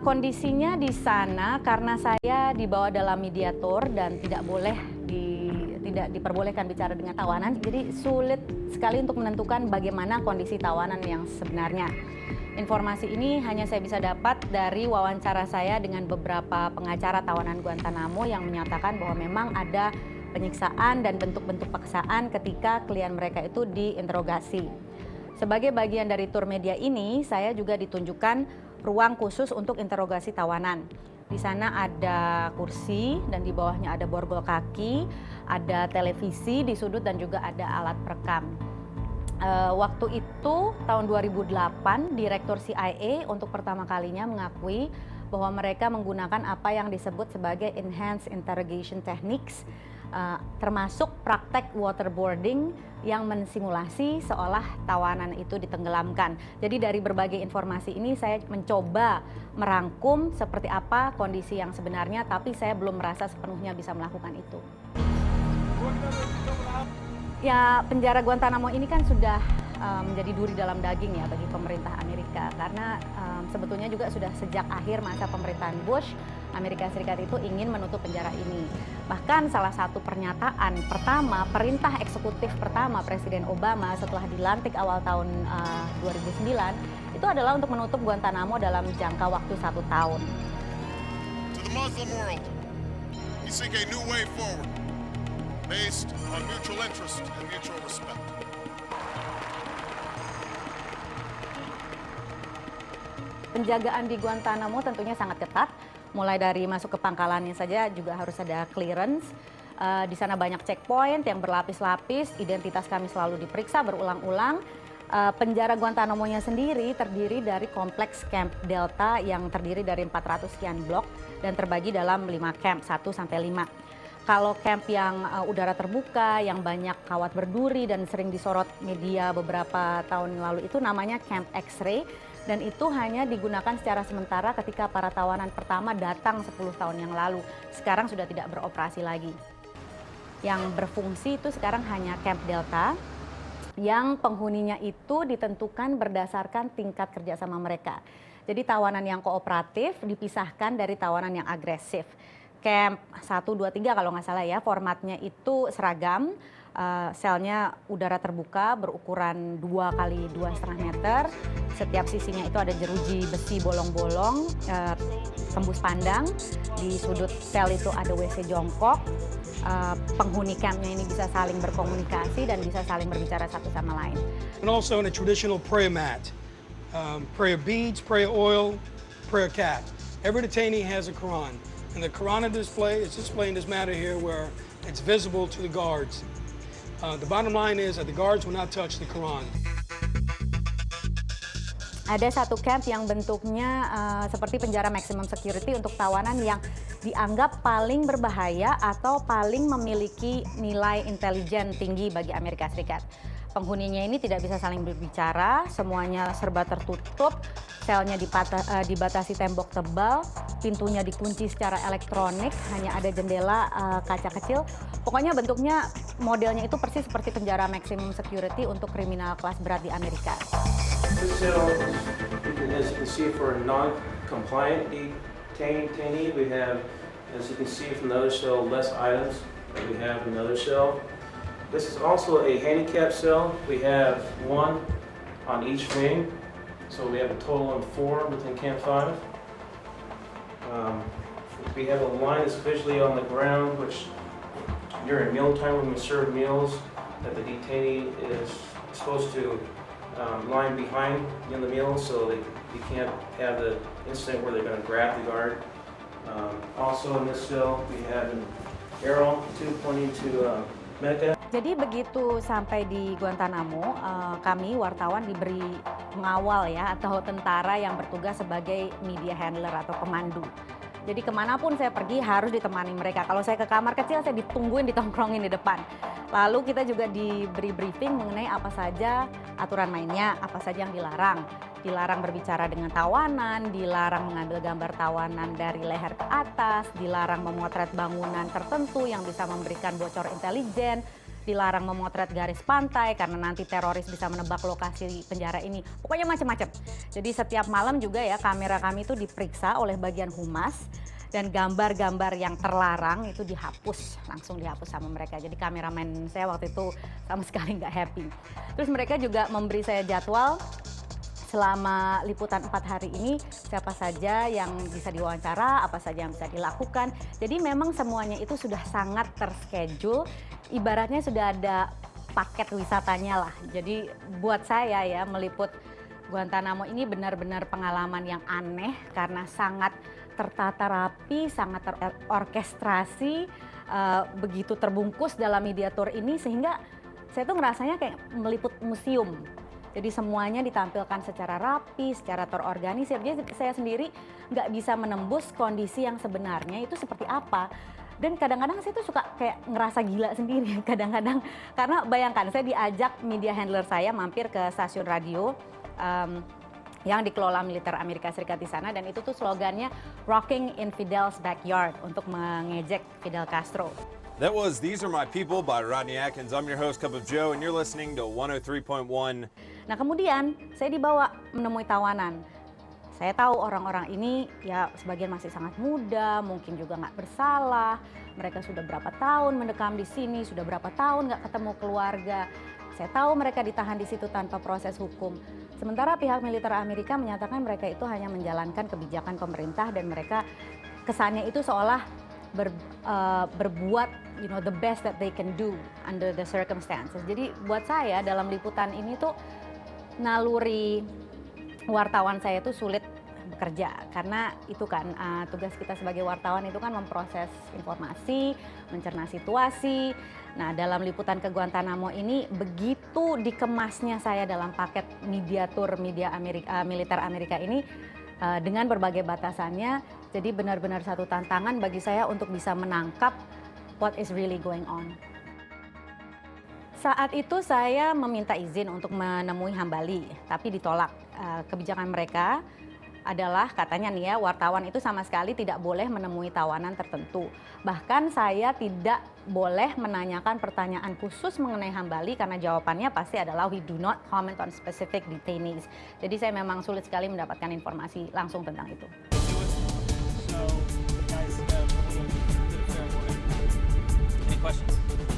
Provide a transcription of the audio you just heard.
Kondisinya di sana karena saya dibawa dalam mediator dan tidak diperbolehkan bicara dengan tawanan, jadi sulit sekali untuk menentukan bagaimana kondisi tawanan yang sebenarnya. Informasi ini hanya saya bisa dapat dari wawancara saya dengan beberapa pengacara tawanan Guantanamo yang menyatakan bahwa memang ada penyiksaan dan bentuk-bentuk paksaan ketika klien mereka itu diinterogasi. Sebagai bagian dari tur media ini, saya juga ditunjukkan ruang khusus untuk interogasi tawanan. Di sana ada kursi dan di bawahnya ada borgol kaki, ada televisi di sudut dan juga ada alat perekam. Waktu itu tahun 2008, Direktur CIA untuk pertama kalinya mengakui bahwa mereka menggunakan apa yang disebut sebagai Enhanced Interrogation Techniques, termasuk praktek waterboarding yang mensimulasi seolah tawanan itu ditenggelamkan. Jadi dari berbagai informasi ini saya mencoba merangkum seperti apa kondisi yang sebenarnya, tapi saya belum merasa sepenuhnya bisa melakukan itu. Ya, penjara Guantanamo ini kan sudah menjadi duri dalam daging ya bagi pemerintah Amerika, karena sebetulnya juga sudah sejak akhir masa pemerintahan Bush, Amerika Serikat itu ingin menutup penjara ini. Bahkan salah satu pernyataan pertama, perintah eksekutif pertama Presiden Obama setelah dilantik awal tahun 2009, itu adalah untuk menutup Guantanamo dalam jangka waktu 1 tahun. To the Muslim world, we seek a new way forward, based on mutual interest and mutual respect. Penjagaan di Guantanamo tentunya sangat ketat, mulai dari masuk ke pangkalannya saja juga harus ada clearance. Di sana banyak checkpoint yang berlapis-lapis, identitas kami selalu diperiksa berulang-ulang. Penjara Guantanamo-nya sendiri terdiri dari kompleks Camp Delta yang terdiri dari 400 sekian blok dan terbagi dalam 5 camp, 1 sampai 5. Kalau camp yang udara terbuka, yang banyak kawat berduri dan sering disorot media beberapa tahun lalu itu namanya Camp X-ray. Dan itu hanya digunakan secara sementara ketika para tawanan pertama datang 10 tahun yang lalu. Sekarang sudah tidak beroperasi lagi. Yang berfungsi itu sekarang hanya Camp Delta, yang penghuninya itu ditentukan berdasarkan tingkat kerjasama mereka. Jadi tawanan yang kooperatif dipisahkan dari tawanan yang agresif. Camp 1, 2, 3 kalau nggak salah ya, formatnya itu seragam. Selnya udara terbuka berukuran 2 kali 2,5 meter. Setiap sisinya itu ada jeruji besi bolong-bolong, tembus pandang. Di sudut sel itu ada WC jongkok. Penghuni campnya ini bisa saling berkomunikasi dan bisa saling berbicara satu sama lain. And also in a traditional prayer mat, prayer beads, prayer oil, prayer cap. Every detainee has a Quran. And the Quran display is displayed in this matter here where it's visible to the guards. The bottom line is that the guards will not touch the Quran. Ada satu camp yang bentuknya seperti penjara maximum security untuk tawanan yang dianggap paling berbahaya atau paling memiliki nilai intelijen tinggi bagi Amerika Serikat. Penghuninya ini tidak bisa saling berbicara, semuanya serba tertutup, selnya dibatasi tembok tebal, pintunya dikunci secara elektronik, hanya ada jendela kaca kecil. Pokoknya bentuknya, modelnya itu persis seperti penjara maximum security untuk kriminal kelas berat di Amerika. This cell, as you can see, for a non-compliant detainee, we have, as you can see from the other cell, less items than we have in the other cell. This is also a handicapped cell. We have 1 on each wing, so we have a total of 4 within Camp 5. We have a line that's visually on the ground, which during mealtime when we serve meals, that the detainee is supposed to line behind in the meal so that you can't have the incident where they're going to grab the guard. Also in this cell, we have an arrow tube pointing to Mecca. Jadi begitu sampai di Guantanamo, kami wartawan diberi pengawal ya atau tentara yang bertugas sebagai media handler atau pemandu. Jadi kemanapun saya pergi harus ditemani mereka. Kalau saya ke kamar kecil saya ditungguin, ditongkrongin di depan. Lalu kita juga diberi briefing mengenai apa saja aturan mainnya, apa saja yang dilarang. Dilarang berbicara dengan tawanan, dilarang mengambil gambar tawanan dari leher ke atas, dilarang memotret bangunan tertentu yang bisa memberikan bocor intelijen, dilarang memotret garis pantai karena nanti teroris bisa menebak lokasi penjara ini. Pokoknya macam-macam. Jadi setiap malam juga ya kamera kami itu diperiksa oleh bagian humas dan gambar-gambar yang terlarang itu langsung dihapus sama mereka. Jadi kameramen saya waktu itu sama sekali nggak happy. Terus mereka juga memberi saya jadwal selama liputan 4 hari ini, siapa saja yang bisa diwawancara, apa saja yang bisa dilakukan. Jadi memang semuanya itu sudah sangat terschedule, ibaratnya sudah ada paket wisatanya lah. Jadi buat saya ya meliput Guantanamo ini benar-benar pengalaman yang aneh karena sangat tertata rapi, sangat terorkestrasi, begitu terbungkus dalam media tour ini sehingga saya tuh ngerasanya kayak meliput museum. Jadi semuanya ditampilkan secara rapi, secara terorganisir. Jadi saya sendiri nggak bisa menembus kondisi yang sebenarnya itu seperti apa. Dan kadang-kadang saya tuh suka kayak ngerasa gila sendiri kadang-kadang. Karena bayangkan saya diajak media handler saya mampir ke stasiun radio yang dikelola militer Amerika Serikat di sana. Dan itu tuh slogannya Rocking in Fidel's Backyard untuk mengejek Fidel Castro. That was These Are My People by Rodney Atkins. I'm your host, Cup of Joe, and you're listening to 103.1. Nah kemudian saya dibawa menemui tawanan. Saya tahu orang-orang ini ya sebagian masih sangat muda, mungkin juga nggak bersalah. Mereka sudah berapa tahun mendekam di sini, sudah berapa tahun nggak ketemu keluarga. Saya tahu mereka ditahan di situ tanpa proses hukum. Sementara pihak militer Amerika menyatakan mereka itu hanya menjalankan kebijakan pemerintah dan mereka kesannya itu seolah berbuat the best that they can do under the circumstances. Jadi buat saya dalam liputan ini tuh naluri wartawan saya tuh sulit bekerja karena itu kan tugas kita sebagai wartawan itu kan memproses informasi, mencerna situasi. Nah dalam liputan ke Guantanamo ini begitu dikemasnya saya dalam paket media tour media militer Amerika ini dengan berbagai batasannya, jadi benar-benar satu tantangan bagi saya untuk bisa menangkap what is really going on. Saat itu saya meminta izin untuk menemui Hambali, tapi ditolak. Kebijakan mereka adalah katanya nih ya, wartawan itu sama sekali tidak boleh menemui tawanan tertentu. Bahkan saya tidak boleh menanyakan pertanyaan khusus mengenai Hambali karena jawabannya pasti adalah we do not comment on specific detainees. Jadi saya memang sulit sekali mendapatkan informasi langsung tentang itu. Any questions?